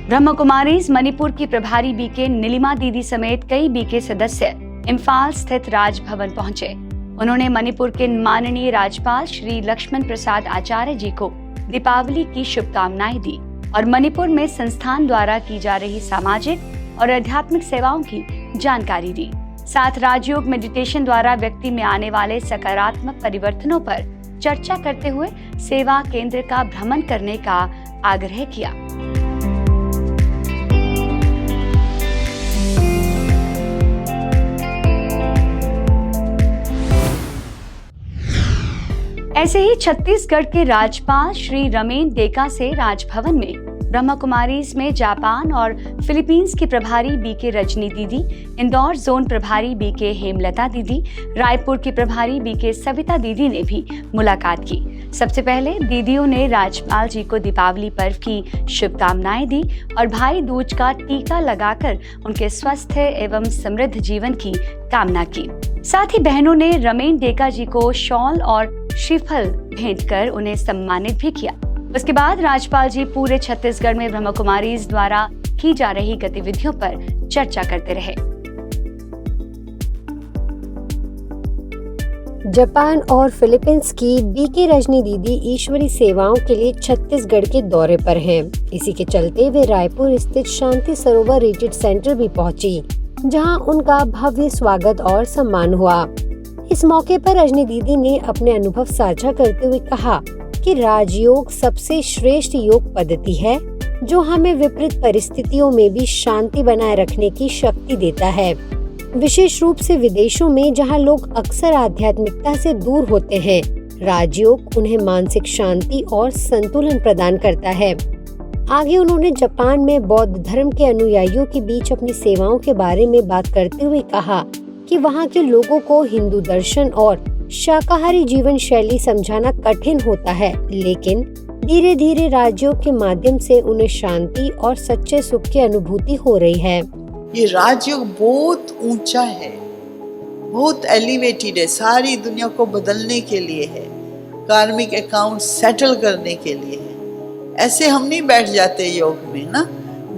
ब्रह्म कुमारीज मणिपुर की प्रभारी बीके नीलिमा दीदी समेत कई बीके सदस्य इम्फाल स्थित राजभवन पहुंचे। उन्होंने मणिपुर के माननीय राज्यपाल श्री लक्ष्मण प्रसाद आचार्य जी को दीपावली की शुभकामनाएं दी और मणिपुर में संस्थान द्वारा की जा रही सामाजिक और आध्यात्मिक सेवाओं की जानकारी दी। साथ राजयोग मेडिटेशन द्वारा व्यक्ति में आने वाले सकारात्मक परिवर्तनों पर चर्चा करते हुए सेवा केंद्र का भ्रमण करने का आग्रह किया। ऐसे ही छत्तीसगढ़ के राज्यपाल श्री रमेन डेका से राजभवन में ब्रह्म कुमारीज में जापान और फिलीपींस की प्रभारी बीके रजनी दीदी, इंदौर जोन प्रभारी बीके हेमलता दीदी, रायपुर की प्रभारी बीके सविता दीदी ने भी मुलाकात की। सबसे पहले दीदियों ने राज्यपाल जी को दीपावली पर्व की शुभकामनाएं दी और भाई दूज का टीका लगाकर उनके स्वस्थ एवं समृद्ध जीवन की कामना की। साथ ही बहनों ने रमेन डेका जी को शॉल और श्रीफल भेंट कर उन्हें सम्मानित भी किया। उसके बाद राज्यपाल जी पूरे छत्तीसगढ़ में ब्रह्म कुमारीज द्वारा की जा रही गतिविधियों पर चर्चा करते रहे। जापान और फिलीपींस की बीके रजनी दीदी ईश्वरी सेवाओं के लिए छत्तीसगढ़ के दौरे पर हैं। इसी के चलते वे रायपुर स्थित शांति सरोवर रिट्रीट सेंटर भी पहुंची, जहां उनका भव्य स्वागत और सम्मान हुआ। इस मौके पर रजनी दीदी ने अपने अनुभव साझा करते हुए कहा कि राजयोग सबसे श्रेष्ठ योग पद्धति है, जो हमें विपरीत परिस्थितियों में भी शांति बनाए रखने की शक्ति देता है। विशेष रूप से विदेशों में, जहां लोग अक्सर आध्यात्मिकता से दूर होते हैं, राजयोग उन्हें मानसिक शांति और संतुलन प्रदान करता है। आगे उन्होंने जापान में बौद्ध धर्म के अनुयायियों के बीच अपनी सेवाओं के बारे में बात करते हुए कहा कि वहां के लोगों को हिंदू दर्शन और शाकाहारी जीवन शैली समझाना कठिन होता है, लेकिन धीरे धीरे राजयोग के माध्यम से उन्हें शांति और सच्चे सुख की अनुभूति हो रही है। ये राजयोग बहुत ऊंचा है, बहुत एलिवेटेड है, सारी दुनिया को बदलने के लिए है, कार्मिक अकाउंट सेटल करने के लिए है। ऐसे हम नहीं बैठ जाते योग में ना,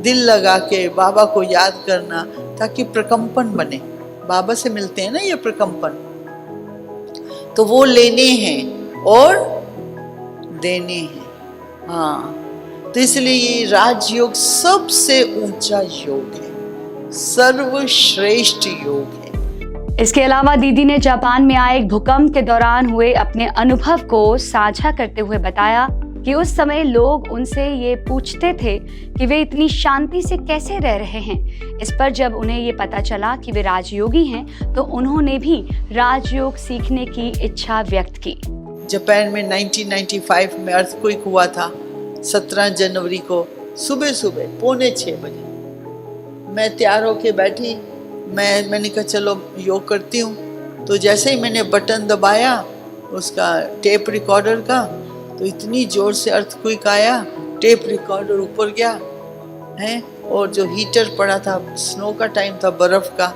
दिल लगा के बाबा को याद करना ताकि प्रकंपन बने। बाबा से मिलते हैं ना ये प्रकंपन, तो वो लेने हैं और देने हैं। हाँ, तो इसलिए ये राजयोग सबसे ऊंचा योग है, सर्वश्रेष्ठ योग है। इसके अलावा दीदी ने जापान में आए एक भूकंप के दौरान हुए अपने अनुभव को साझा करते हुए बताया कि उस समय लोग उनसे ये पूछते थे कि वे इतनी शांति से कैसे रह रहे हैं। इस पर जब उन्हें ये पता चला कि वे राजयोगी हैं, तो उन्होंने भी राजयोग सीखने की इच्छा व्यक्त की। जापान में 1995 में अर्थक्वेक हुआ था, 17 जनवरी को सुबह सुबह 5:45 बजे। मैं तैयार होके बैठी, मैंने कहा चलो योग करती हूँ। तो जैसे ही मैंने बटन दबाया उसका टेप रिकॉर्डर का, तो इतनी जोर से अर्थक्वेक आया, टेप रिकॉर्डर ऊपर गया है, और जो हीटर पड़ा था, स्नो का टाइम था, बर्फ का,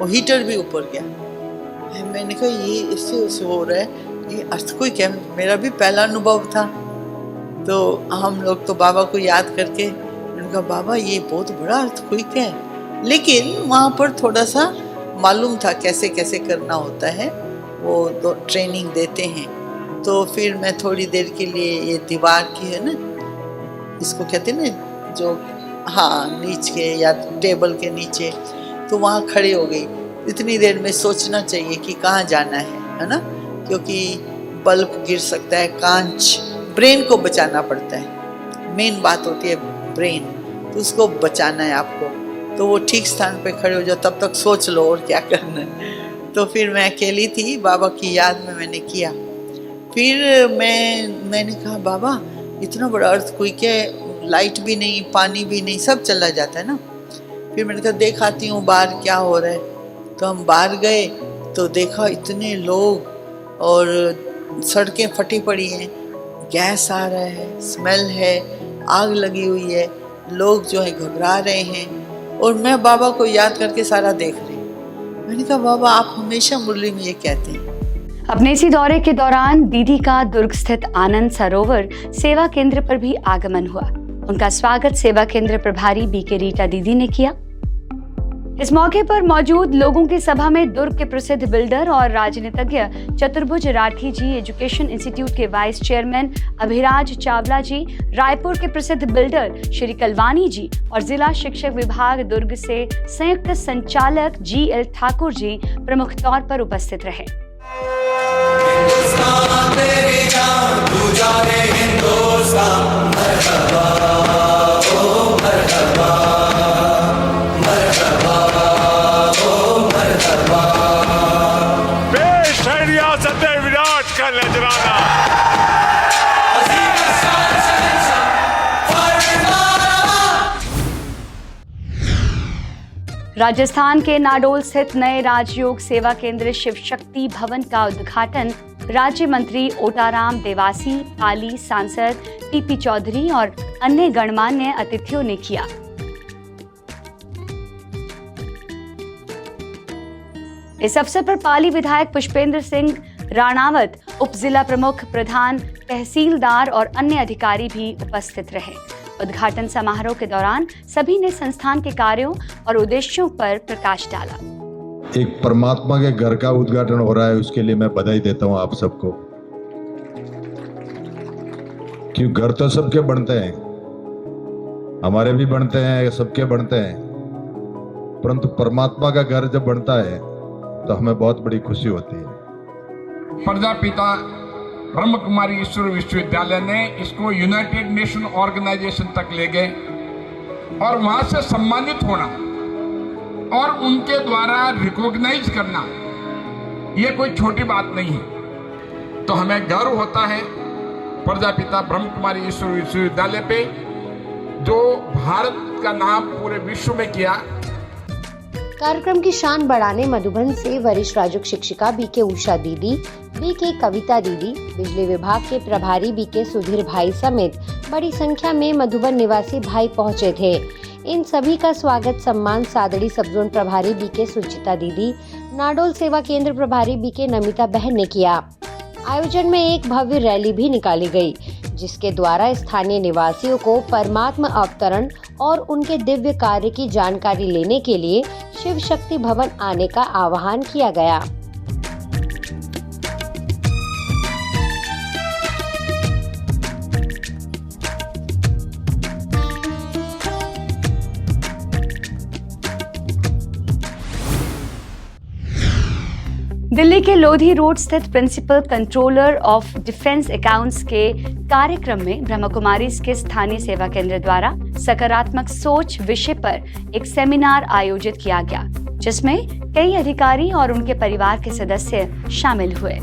वो हीटर भी ऊपर गया है। मैंने कहा ये इससे हो रहा है, ये अर्थक्वेक है। मेरा भी पहला अनुभव था। तो हम लोग तो बाबा को याद करके, मैंने कहा बाबा ये बहुत बड़ा अर्थक्वेक है, लेकिन वहाँ पर थोड़ा सा मालूम था कैसे कैसे करना होता है, वो तो ट्रेनिंग देते हैं। तो फिर मैं थोड़ी देर के लिए ये दीवार की है ना, इसको कहते हैं ना जो, हाँ, नीच के या टेबल के नीचे, तो वहाँ खड़े हो गई। इतनी देर में सोचना चाहिए कि कहाँ जाना है ना, क्योंकि बल्ब गिर सकता है, कांच, ब्रेन को बचाना पड़ता है। मेन बात होती है ब्रेन, तो उसको बचाना है आपको। तो वो ठीक स्थान पे खड़े हो जाओ, तब तक सोच लो और क्या करना है। तो फिर मैं अकेली थी, बाबा की याद में मैंने किया। फिर मैंने कहा बाबा इतना बड़ा अर्थक्वेक है, लाइट भी नहीं, पानी भी नहीं, सब चला जाता है ना। फिर मैंने कहा देख आती हूँ बाहर क्या हो रहा है। तो हम बाहर गए तो देखा इतने लोग, और सड़कें फटी पड़ी हैं, गैस आ रहा है, स्मेल है, आग लगी हुई है, लोग जो है घबरा रहे हैं, और मैं बाबा को याद करके सारा देख रही हूँ। मैंने कहा बाबा आप हमेशा मुरली में ये कहते हैं। अपने इसी दौरे के दौरान दीदी का दुर्ग स्थित आनंद सरोवर सेवा केंद्र पर भी आगमन हुआ। उनका स्वागत सेवा केंद्र प्रभारी बीके रीटा दीदी ने किया। इस मौके पर मौजूद लोगों की सभा में दुर्ग के प्रसिद्ध बिल्डर और राजनीतिज्ञ चतुर्भुज राठी जी, एजुकेशन इंस्टीट्यूट के वाइस चेयरमैन अभिराज चावला जी, रायपुर के प्रसिद्ध बिल्डर श्री कलवानी जी और जिला शिक्षक विभाग दुर्ग से संयुक्त संचालक GL ठाकुर जी प्रमुख तौर पर उपस्थित रहे। विराट का नजराना। राजस्थान के नाडोल स्थित नए राजयोग सेवा केंद्र शिव शक्ति भवन का उद्घाटन राज्य मंत्री ओटाराम देवासी, पाली सांसद TP चौधरी और अन्य गणमान्य अतिथियों ने किया। इस अवसर पर पाली विधायक पुष्पेंद्र सिंह राणावत, उप जिला प्रमुख, प्रधान तहसीलदार और अन्य अधिकारी भी उपस्थित रहे। उद्घाटन समारोह के दौरान सभी ने संस्थान के कार्यों और उद्देश्यों पर प्रकाश डाला। एक परमात्मा के घर का उद्घाटन हो रहा है, उसके लिए मैं बधाई देता हूं आप सबको। क्यों, घर तो सबके बनते हैं, हमारे भी बनते हैं, सबके बनते हैं, परंतु परमात्मा का घर जब बनता है तो हमें बहुत बड़ी खुशी होती है। प्रजापिता ब्रह्म कुमारी ईश्वर विश्वविद्यालय ने इसको यूनाइटेड नेशन ऑर्गेनाइजेशन तक ले गए और वहां से सम्मानित होना और उनके द्वारा रिकॉग्नाइज करना ये कोई छोटी बात नहीं है। तो हमें गर्व होता है प्रजापिता ब्रह्म कुमारी ईश्वर विश्वविद्यालय पे, जो भारत का नाम पूरे विश्व में किया। कार्यक्रम की शान बढ़ाने मधुबन से वरिष्ठ राजयोग शिक्षिका BK उषा दीदी, BK कविता दीदी, बिजली विभाग के प्रभारी BK सुधीर भाई समेत बड़ी संख्या में मधुबन निवासी भाई पहुंचे थे। इन सभी का स्वागत सम्मान सादड़ी सब जोन प्रभारी BK सुचिता दीदी, नाडोल सेवा केंद्र प्रभारी BK नमिता बहन ने किया। आयोजन में एक भव्य रैली भी निकाली गई, जिसके द्वारा स्थानीय निवासियों को परमात्मा अवतरण और उनके दिव्य कार्य की जानकारी लेने के लिए शिव शक्ति भवन आने का आह्वान किया गया। दिल्ली के लोधी रोड स्थित principal controller of defence accounts के कार्यक्रम में ब्रह्म कुमारीज के स्थानीय सेवा केंद्र द्वारा सकारात्मक सोच विषय पर एक सेमिनार आयोजित किया गया, जिसमें कई अधिकारी और उनके परिवार के सदस्य शामिल हुए।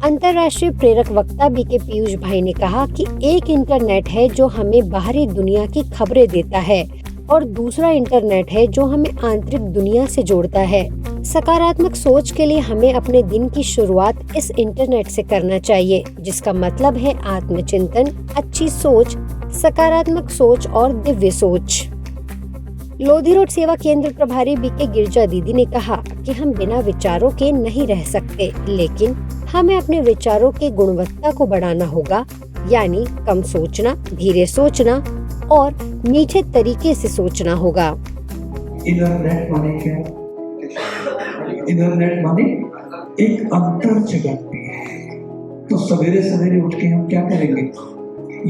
अंतर्राष्ट्रीय प्रेरक वक्ता BK पीयूष भाई ने कहा कि एक इंटरनेट है जो हमें बाहरी दुनिया की खबरें देता है और दूसरा इंटरनेट है जो हमें आंतरिक दुनिया से जोड़ता है। सकारात्मक सोच के लिए हमें अपने दिन की शुरुआत इस इंटरनेट से करना चाहिए, जिसका मतलब है आत्मचिंतन, अच्छी सोच, सकारात्मक सोच और दिव्य सोच। लोधी रोड सेवा केंद्र प्रभारी BK गिरजा दीदी ने कहा कि हम बिना विचारों के नहीं रह सकते, लेकिन हमें अपने विचारों की गुणवत्ता को बढ़ाना होगा, यानी कम सोचना, धीरे सोचना और मीठे तरीके से सोचना होगा। इंटरनेट माने क्या? इंटरनेट माने एक अंतर जगत भी है। तो सवेरे सवेरे उठ के हम क्या करेंगे?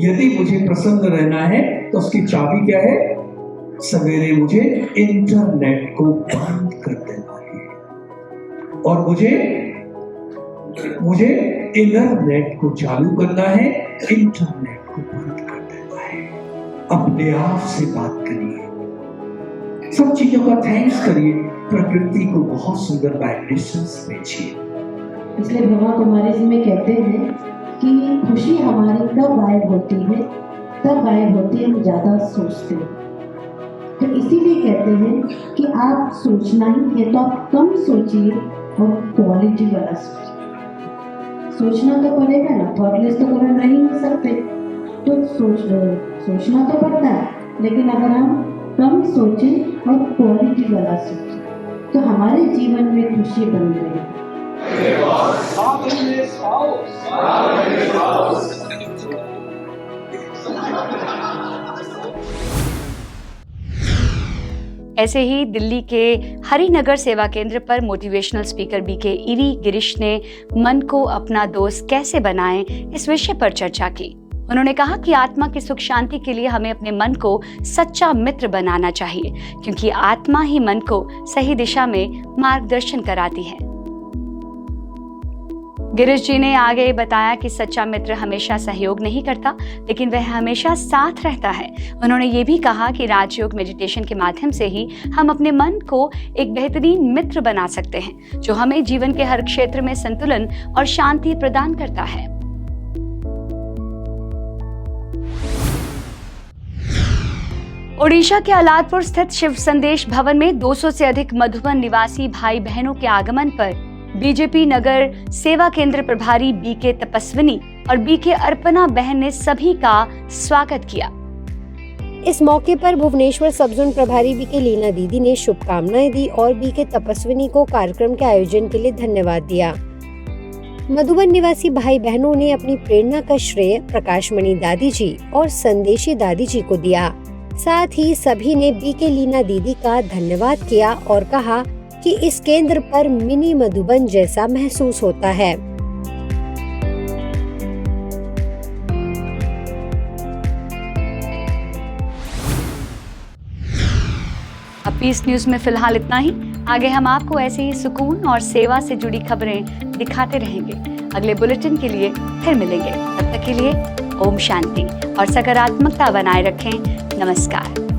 यदि मुझे प्रसन्न रहना है तो उसकी चाबी क्या है? सवेरे मुझे इंटरनेट को बंद कर देना है और मुझे इंटरनेट को चालू करना है, इंटरनेट को बंद कर देना है। अपने आप से बात करिए, सब चीजों का थैंक्स करिए, प्रकृति को बहुत सुंदर वाइब्रेशंस भेजिए। इसलिए ब्रह्मा कुमारी जी में कहते हैं कि खुशी हमारी कब गायब होती है? तब गायब होती है हम ज्यादा सोचते हैं। तो इसीलिए कहते हैं कि आप सोचना ही है तो आप कम सोचिए और क्वालिटी वाला सोचिए। सोचना तो पड़ेगा ना, थॉटलेस तो कभी रह ही नहीं सकते, तो सोचना तो पड़ता है, लेकिन अगर हम कम सोचें और क्वालिटी वाला सोचें तो हमारे जीवन में खुशी बनी रहेगी। ऐसे ही दिल्ली के हरिनगर सेवा केंद्र पर motivational speaker BK eri Girish ने मन को अपना दोस्त कैसे बनाएं इस विषय पर चर्चा की। उन्होंने कहा कि आत्मा की सुख शांति के लिए हमें अपने मन को सच्चा मित्र बनाना चाहिए, क्योंकि आत्मा ही मन को सही दिशा में मार्गदर्शन कराती है। गिरीश जी ने आगे बताया कि सच्चा मित्र हमेशा सहयोग नहीं करता, लेकिन वह हमेशा साथ रहता है। उन्होंने ये भी कहा कि राजयोग मेडिटेशन के माध्यम से ही हम अपने मन को एक बेहतरीन मित्र बना सकते हैं, जो हमें जीवन के हर क्षेत्र में संतुलन और शांति प्रदान करता है। ओडिशा के अलादपुर स्थित शिव संदेश भवन में 200 से अधिक मधुबन निवासी भाई बहनों के आगमन पर बीजेपी नगर सेवा केंद्र प्रभारी बीके तपस्विनी और बीके अर्पणा बहन ने सभी का स्वागत किया। इस मौके पर भुवनेश्वर सब जोन प्रभारी बीके लीना दीदी ने शुभकामनाएं दी और बीके तपस्विनी को कार्यक्रम के आयोजन के लिए धन्यवाद दिया। मधुबन निवासी भाई बहनों ने अपनी प्रेरणा का श्रेय प्रकाशमणि दादी जी और संदेशी दादी जी को दिया। साथ ही सभी ने बीके लीना दीदी का धन्यवाद किया और कहा कि इस केंद्र पर मिनी मधुबन जैसा महसूस होता है। अब पीस न्यूज में फिलहाल इतना ही। आगे हम आपको ऐसे ही सुकून और सेवा से जुड़ी खबरें दिखाते रहेंगे। अगले बुलेटिन के लिए फिर मिलेंगे। तब तक के लिए ओम शांति और सकारात्मकता बनाए रखें। नमस्कार।